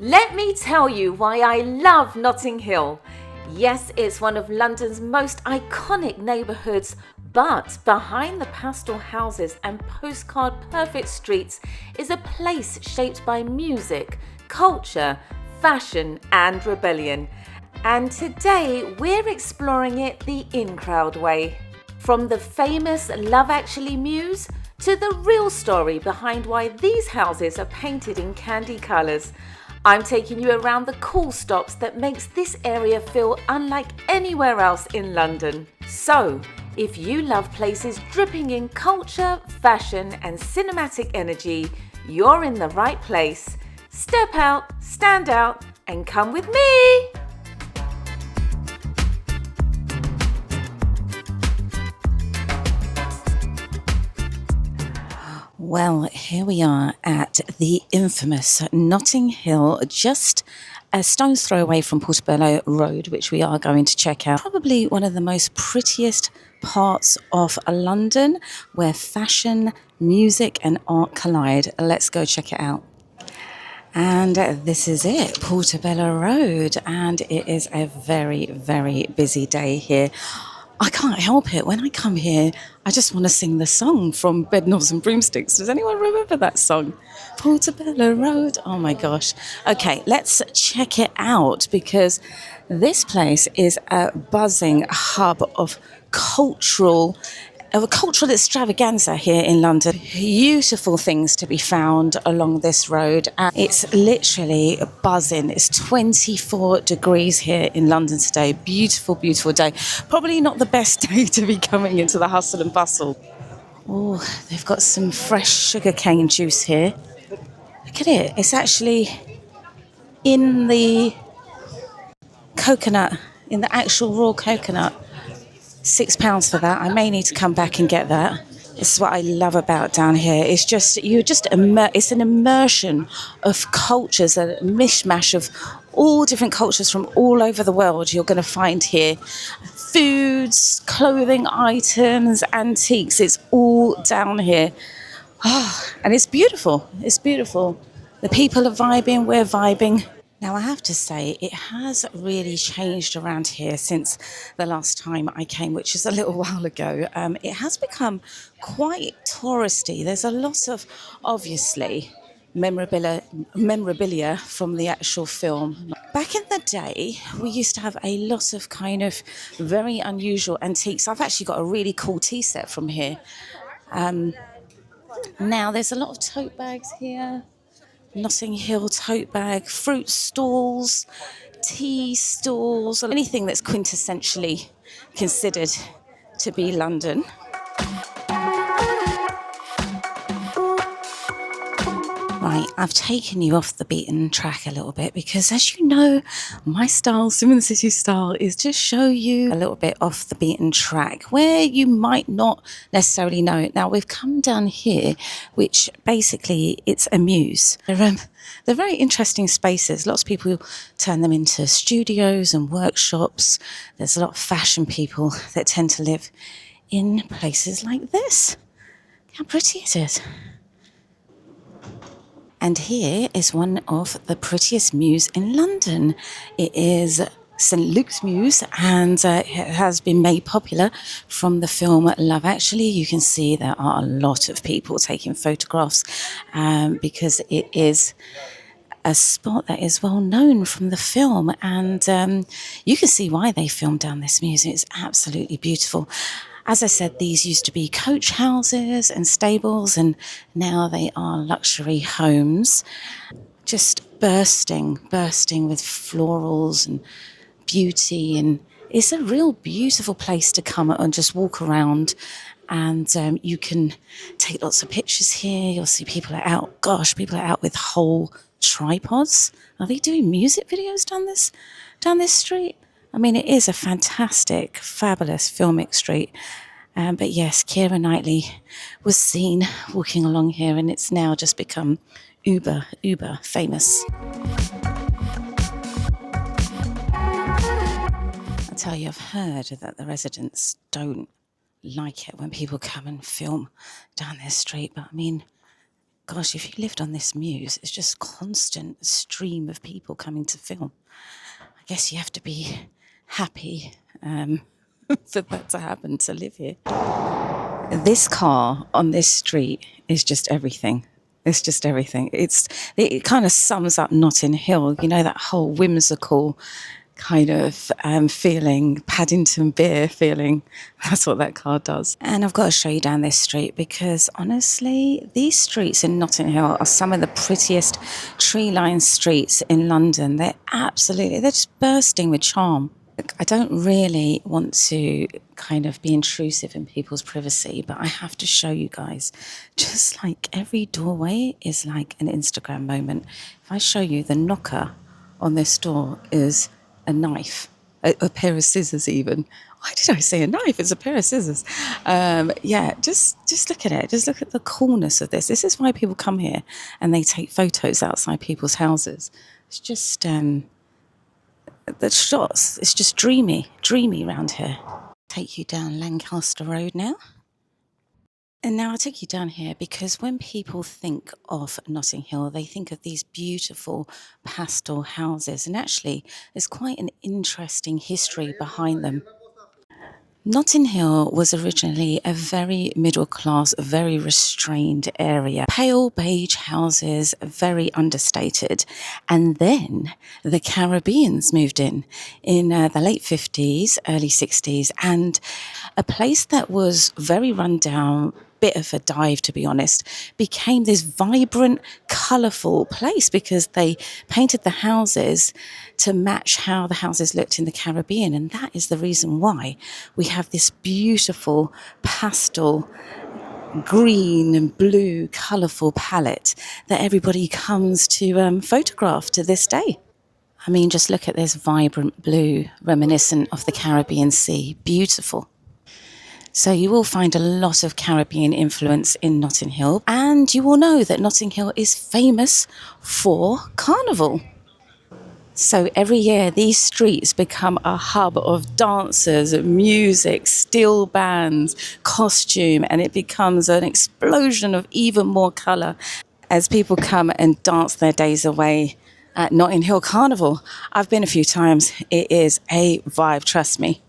Let me tell you why I love Notting Hill. Yes, it's one of London's most iconic neighbourhoods, but behind the pastel houses and postcard perfect streets is a place shaped by music, culture, fashion and rebellion. And today we're exploring it the in-crowd way. From the famous Love Actually Mews to the real story behind why these houses are painted in candy colours. I'm taking you around the cool stops that makes this area feel unlike anywhere else in London. So, if you love places dripping in culture, fashion and cinematic energy, you're in the right place. Step out, stand out and come with me! Well, here we are at the infamous Notting Hill, just a stone's throw away from Portobello Road, which we are going to check out. Probably one of the most prettiest parts of London, where fashion, music and art collide. Let's go check it out. And this is it, Portobello Road, and it is a very, very busy day here. I can't help it. When I come here, I just want to sing the song from Bedknobs and Broomsticks. Does anyone remember that song? Portobello Road. Oh my gosh. Okay, let's check it out because this place is a buzzing hub of cultural extravaganza here in London. Beautiful things to be found along this road. And it's literally buzzing. It's 24 degrees here in London today. Beautiful, beautiful day. Probably not the best day to be coming into the hustle and bustle. Oh, they've got some fresh sugarcane juice here. Look at it. It's actually in the coconut, in the actual raw coconut. £6 for that. I may need to come back and get that. This is what I love about down here. It's just it's an immersion of cultures, a mishmash of all different cultures from all over the world. You're going to find here foods, clothing items, antiques. It's all down here. Oh, and it's beautiful. It's beautiful. The people are vibing. We're vibing. Now, I have to say, it has really changed around here since the last time I came, which is a little while ago. It has become quite touristy. There's a lot of, obviously, memorabilia from the actual film. Back in the day, we used to have a lot of kind of very unusual antiques. I've actually got a really cool tea set from here. Now, there's a lot of tote bags here. Notting Hill tote bag, fruit stalls, tea stalls, anything that's quintessentially considered to be London. Right, I've taken you off the beaten track a little bit because, as you know, my style, Simon City style, is to show you a little bit off the beaten track where you might not necessarily know it. Now, we've come down here, which basically it's a Mews. They're very interesting spaces. Lots of people turn them into studios and workshops. There's a lot of fashion people that tend to live in places like this. How pretty it is. And here is one of the prettiest Mews in London. It is St Luke's Mews, and it has been made popular from the film Love Actually. You can see there are a lot of people taking photographs because it is a spot that is well known from the film, and you can see why they filmed down this Mews. It's absolutely beautiful. As I said, these used to be coach houses and stables, and now they are luxury homes, just bursting with florals and beauty. And it's a real beautiful place to come and just walk around. And you can take lots of pictures here. You'll see people are out. Gosh, people are out with whole tripods. Are they doing music videos down this street? I mean, it is a fantastic, fabulous filmic street. But yes, Keira Knightley was seen walking along here, and it's now just become uber famous. I tell you, I've heard that the residents don't like it when people come and film down their street. But I mean, Gosh, if you lived on this Mews, it's just constant stream of people coming to film. I guess you have to be happy for that to happen, to live here. This car on this street is just everything. It's just everything. It kind of sums up Notting Hill, you know, that whole whimsical kind of feeling, Paddington Beer feeling. That's what that car does. And I've got to show you down this street because honestly, these streets in Notting Hill are some of the prettiest tree-lined streets in London. They're just bursting with charm. I don't really want to kind of be intrusive in people's privacy, but I have to show you guys, just like every doorway is like an Instagram moment. If I show you, the knocker on this door is a knife, a pair of scissors even. Why did I say a knife? It's a pair of scissors. Just look at it. Just look at the coolness of this. This is why people come here and they take photos outside people's houses. It's just... the shots, it's just dreamy around here. Take you down Lancaster Road now. And now I take you down here because when people think of Notting Hill, they think of these beautiful pastel houses. And actually, there's quite an interesting history behind them. Notting Hill was originally a very middle class, very restrained area. Pale beige houses, very understated. And then the Caribbeans moved in the late 50s, early 60s, and a place that was very run down, bit of a dive to be honest, became this vibrant, colourful place because they painted the houses to match how the houses looked in the Caribbean. And that is the reason why we have this beautiful pastel green and blue colourful palette that everybody comes to photograph to this day. I mean, just look at this vibrant blue reminiscent of the Caribbean Sea. Beautiful. So you will find a lot of Caribbean influence in Notting Hill, and you will know that Notting Hill is famous for Carnival. So every year these streets become a hub of dancers, music, steel bands, costume, and it becomes an explosion of even more colour as people come and dance their days away at Notting Hill Carnival. I've been a few times. It is a vibe, trust me.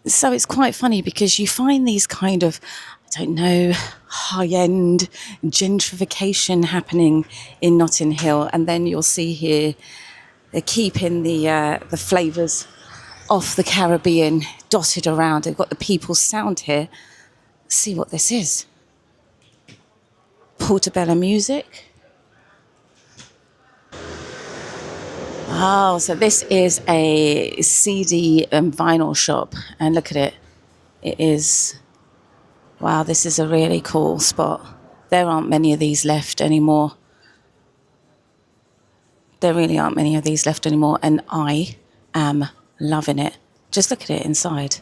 So it's quite funny because you find these kind of, I don't know, high-end gentrification happening in Notting Hill, and then you'll see here they're keeping the flavours of the Caribbean dotted around. They've got the people's sound here. Let's see what this is. Portobello music. Oh, so this is a CD and vinyl shop, and look at it. It is, wow, this is a really cool spot. There aren't many of these left anymore. There really aren't many of these left anymore, and I am loving it. Just look at it inside.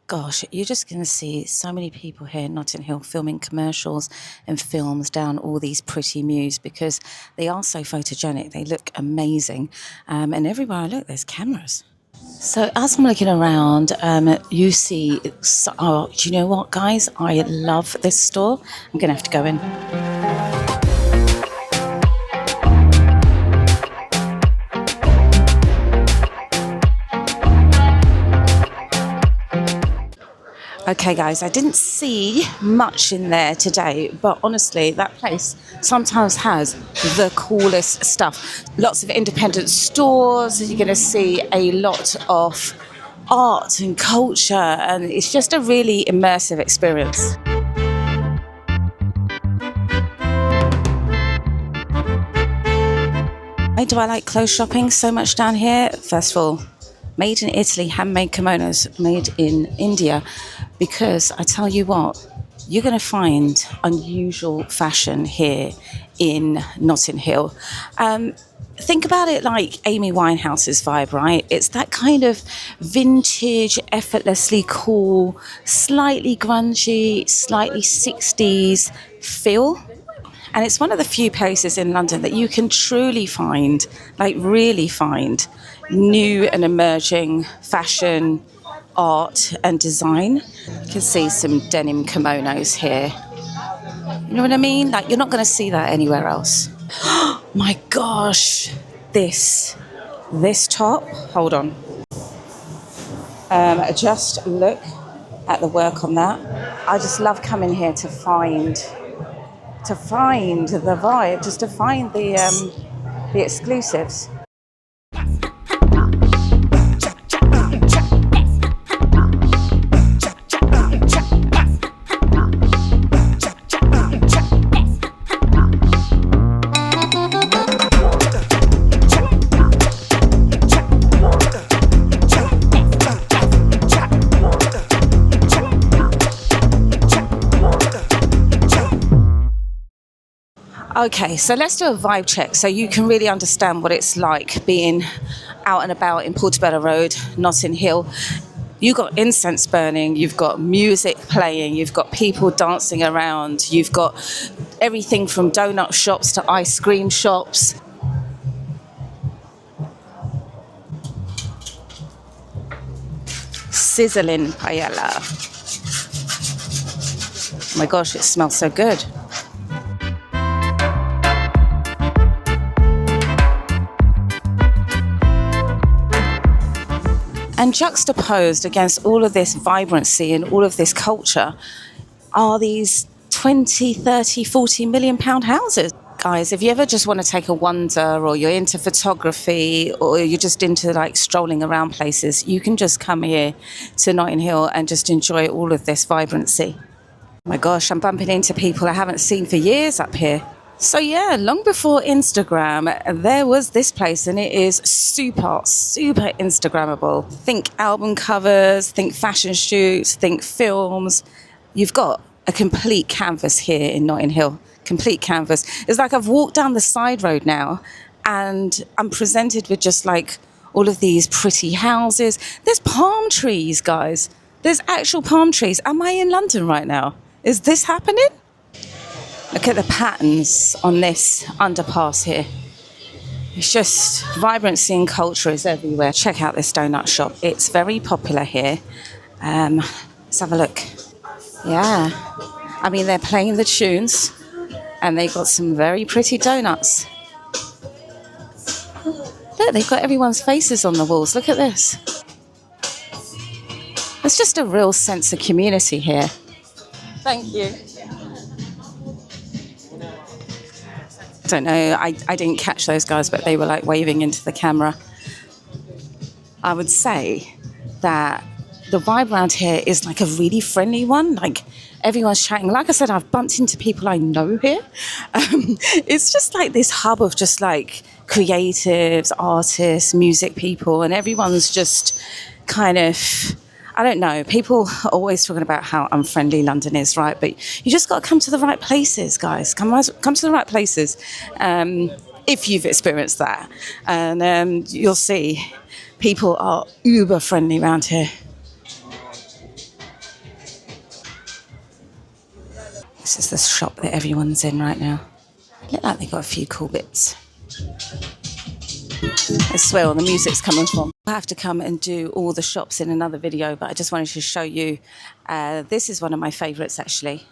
Gosh, you're just going to see so many people here in Notting Hill filming commercials and films down all these pretty mews because they are so photogenic. They look amazing. And everywhere I look, there's cameras. So as I'm looking around, you see, do you know what, guys? I love this store. I'm going to have to go in. Okay, guys, I didn't see much in there today, but honestly, that place sometimes has the coolest stuff. Lots of independent stores. You're going to see a lot of art and culture, and it's just a really immersive experience. Why do I like clothes shopping so much down here? First of all, made in Italy, handmade kimonos made in India, because I tell you what, you're going to find unusual fashion here in Notting Hill. Think about it like Amy Winehouse's vibe, right? It's that kind of vintage, effortlessly cool, slightly grungy, slightly 60s feel. And it's one of the few places in London that you can truly find, like really find, new and emerging fashion, art and design. You can see some denim kimonos here. You know what I mean? Like, you're not going to see that anywhere else. My gosh, this top, hold on. Just look at the work on that. I just love coming here to find the vibe, just to find the exclusives. Okay, so let's do a vibe check so you can really understand what it's like being out and about in Portobello Road, Notting Hill. You've got incense burning, you've got music playing, you've got people dancing around, you've got everything from donut shops to ice cream shops. Sizzling paella. Oh my gosh, it smells so good. And juxtaposed against all of this vibrancy and all of this culture are these 20, 30, 40 million pound houses. Guys, if you ever just want to take a wander, or you're into photography, or you're just into like strolling around places, you can just come here to Notting Hill and just enjoy all of this vibrancy. Oh my gosh, I'm bumping into people I haven't seen for years up here. So yeah, long before Instagram, there was this place, and it is super, super Instagrammable. Think album covers, think fashion shoots, think films. You've got a complete canvas here in Notting Hill. Complete canvas. It's like I've walked down the side road now, and I'm presented with just like all of these pretty houses. There's palm trees, guys. There's actual palm trees. Am I in London right now? Is this happening? Look at the patterns on this underpass here. It's just vibrancy and culture is everywhere. Check out this donut shop. It's very popular here. Let's have a look. Yeah. I mean, they're playing the tunes, and they've got some very pretty donuts. Look, they've got everyone's faces on the walls. Look at this. There's just a real sense of community here. Thank you. Don't know, I didn't catch those guys, but they were like waving into the camera. I would say that the vibe around here is like a really friendly one. Like, everyone's chatting. Like I said, I've bumped into people I know here. It's just like this hub of just like creatives, artists, music people, and everyone's just kind of, I don't know, people are always talking about how unfriendly London is, right? But you just got to come to the right places, guys. Come to the right places if you've experienced that. And you'll see people are uber friendly around here. This is the shop that everyone's in right now. Look like they've got a few cool bits. I swear all the music's coming from. I have to come and do all the shops in another video, but I just wanted to show you. This is one of my favourites, actually.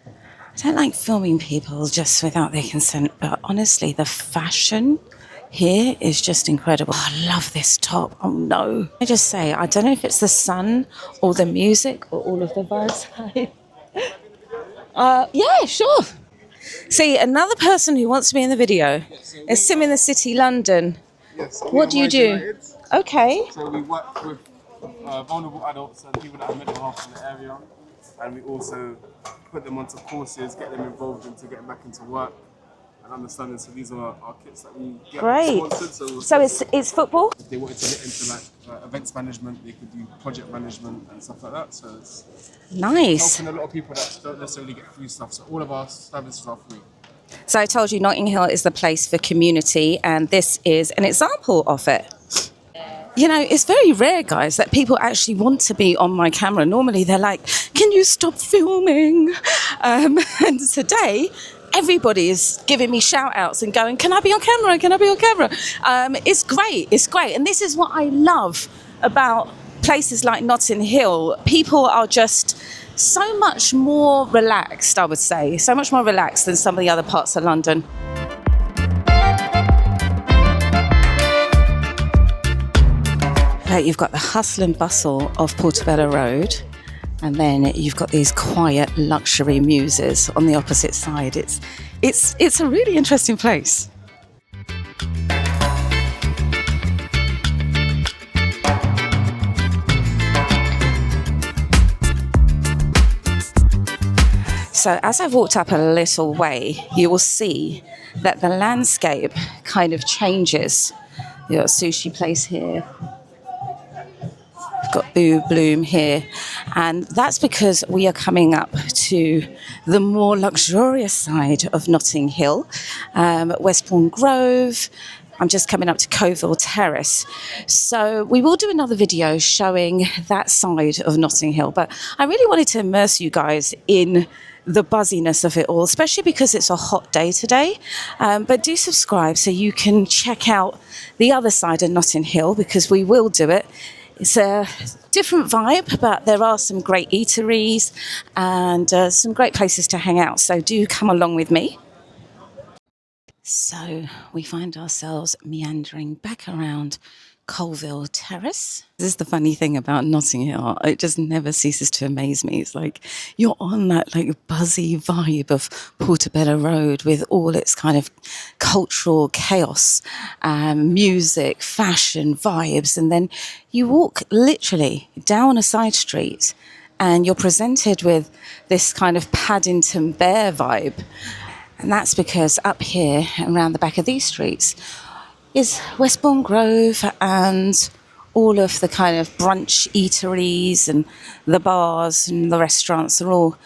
I don't like filming people just without their consent, but honestly, the fashion here is just incredible. Oh, I love this top. Oh no. I just say, I don't know if it's the sun or the music or all of the vibes. Yeah, sure. See, another person who wants to be in the video is Sim in the City, London. Yes. What do you do? Okay. So we work with vulnerable adults and people that have mental health in the area, and we also put them onto courses, get them involved into getting back into work and understanding. So these are our kits that we get sponsored. So it's football? If they wanted to get into like events management, they could do project management and stuff like that. So it's nice. Helping a lot of people that don't necessarily get free stuff. So all of our services are free. So I told you Notting Hill is the place for community, and this is an example of it. You know, it's very rare, guys, that people actually want to be on my camera. Normally they're like, can you stop filming? And today, everybody is giving me shout outs and going, can I be on camera? Can I be on camera? It's great. It's great. And this is what I love about places like Notting Hill. People are just so much more relaxed, I would say. So much more relaxed than some of the other parts of London. You've got the hustle and bustle of Portobello Road, and then you've got these quiet luxury Mewses on the opposite side. It's a really interesting place. So as I've walked up a little way, you will see that the landscape kind of changes. You've got a sushi place here. We've got Boo Bloom here. And that's because we are coming up to the more luxurious side of Notting Hill, Westbourne Grove. I'm just coming up to Coville Terrace. So we will do another video showing that side of Notting Hill. But I really wanted to immerse you guys in the buzziness of it all, especially because it's a hot day today. But do subscribe so you can check out the other side of Notting Hill, because we will do it. It's a different vibe, but there are some great eateries and some great places to hang out. So do come along with me. So we find ourselves meandering back around Coville Terrace. This is the funny thing about Notting Hill. It just never ceases to amaze me. It's like you're on that like buzzy vibe of Portobello Road with all its kind of cultural chaos, music, fashion, vibes. And then you walk literally down a side street and you're presented with this kind of Paddington Bear vibe. And that's because up here around the back of these streets is Westbourne Grove and all of the kind of brunch eateries and the bars and the restaurants are all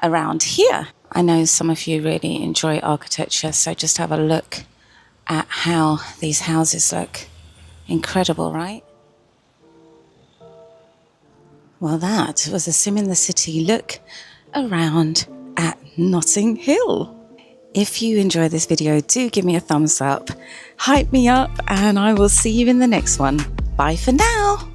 around here. I know some of you really enjoy architecture, so just have a look at how these houses look. Incredible, right? Well, that was a Sim in the City look around at Notting Hill. If you enjoyed this video, do give me a thumbs up, hype me up, and I will see you in the next one. Bye for now.